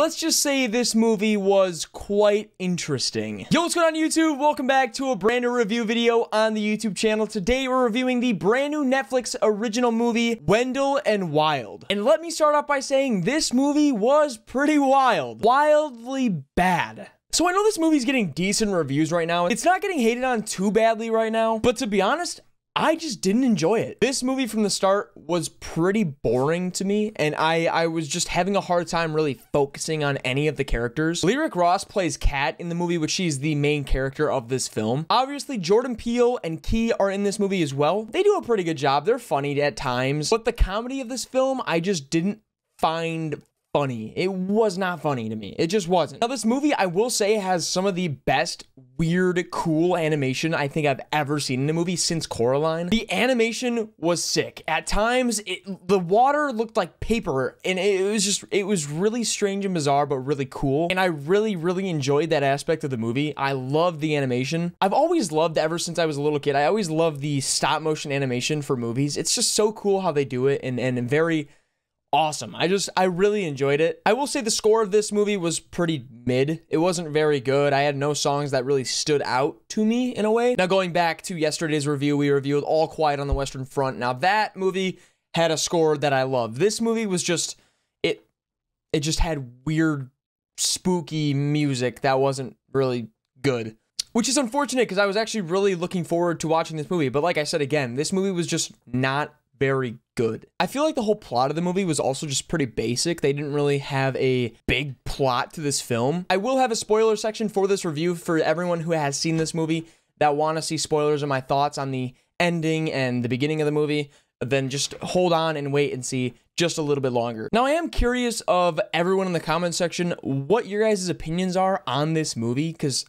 Let's just say this movie was quite interesting. Yo, what's going on YouTube? Welcome back to a brand new review video on the YouTube channel. Today we're reviewing the brand new Netflix original movie, Wendell Wild. And let me start off by saying this movie was pretty wild. Wildly bad. So I know this movie's getting decent reviews right now. It's not getting hated on too badly right now, but to be honest, I just didn't enjoy it. This movie from the start was pretty boring to me, and I was just having a hard time really focusing on any of the characters. Lyric Ross plays Kat in the movie, which she's the main character of this film. Obviously, Jordan Peele and Key are in this movie as well. They do a pretty good job. They're funny at times, but the comedy of this film, I just didn't find funny. It was not funny to me. It just wasn't. Now, this movie, I will say, has some of the best weird, cool animation I think I've ever seen in a movie since Coraline. The animation was sick. At times, the water looked like paper, and it was really strange and bizarre, but really cool. And I really, really enjoyed that aspect of the movie. I love the animation. I've always loved, ever since I was a little kid, I always loved the stop motion animation for movies. It's just so cool how they do it, and very awesome. I really enjoyed it. I will say the score of this movie was pretty mid. It wasn't very good. I had no songs that really stood out to me in a way. Now, going back to yesterday's review, we reviewed All Quiet on the Western Front. Now, that movie had a score that I loved. This movie was just, it just had weird, spooky music that wasn't really good, which is unfortunate because I was actually really looking forward to watching this movie. But like I said again, this movie was just not very good. I feel like the whole plot of the movie was also just pretty basic. They didn't really have a big plot to this film. I will have a spoiler section for this review for everyone who has seen this movie that want to see spoilers and my thoughts on the ending and the beginning of the movie. Then just hold on and wait and see just a little bit longer. Now, I am curious of everyone in the comment section what your guys' opinions are on this movie, because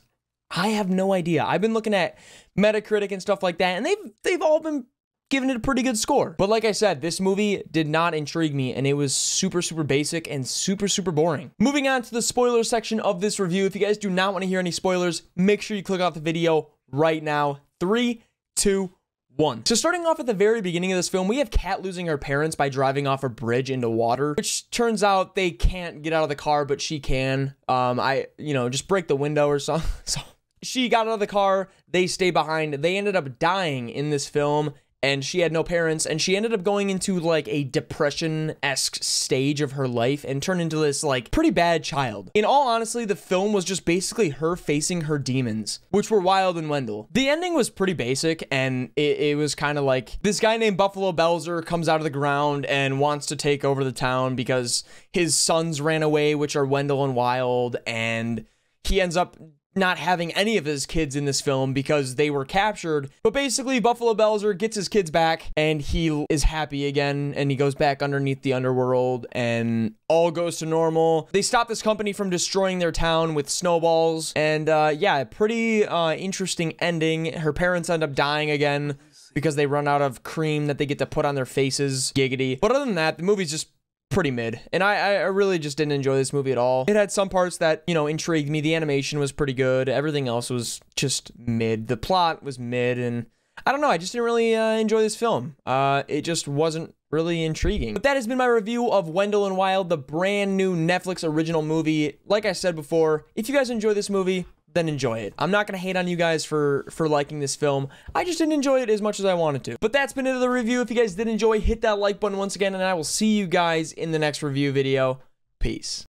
I have no idea. I've been looking at Metacritic and stuff like that, and they've all been giving it a pretty good score. But like I said, this movie did not intrigue me, and it was super, super basic and super, super boring. Moving on to the spoiler section of this review. If you guys do not want to hear any spoilers, make sure you click off the video right now. 3, 2, 1. So starting off at the very beginning of this film, we have Kat losing her parents by driving off a bridge into water, which turns out they can't get out of the car, but she can. Just break the window or something. So she got out of the car, they stay behind. They ended up dying in this film, and she had no parents, and she ended up going into like a depression-esque stage of her life and turned into this like pretty bad child. In all honesty, the film was just basically her facing her demons, which were Wild and Wendell. The ending was pretty basic, and it was kind of like this guy named Buffalo Belzer comes out of the ground and wants to take over the town because his sons ran away, which are Wendell and Wild, and he ends up not having any of his kids in this film because they were captured. But basically, Buffalo Belzer gets his kids back, and he is happy again, and he goes back underneath the underworld, and all goes to normal. They stop this company from destroying their town with snowballs, and yeah, pretty interesting ending. Her parents end up dying again because they run out of cream that they get to put on their faces. Giggity. But other than that, the movie's just pretty mid, and I really just didn't enjoy this movie at all. It had some parts that, you know, intrigued me. The animation was pretty good. Everything else was just mid. The plot was mid, and I don't know, I just didn't really enjoy this film. It just wasn't really intriguing. But that has been my review of Wendell Wild, the brand new Netflix original movie. Like I said before, if you guys enjoy this movie, then enjoy it. I'm not gonna hate on you guys for liking this film. I just didn't enjoy it as much as I wanted to. But that's been it of the review. If you guys did enjoy, hit that like button once again, and I will see you guys in the next review video. Peace.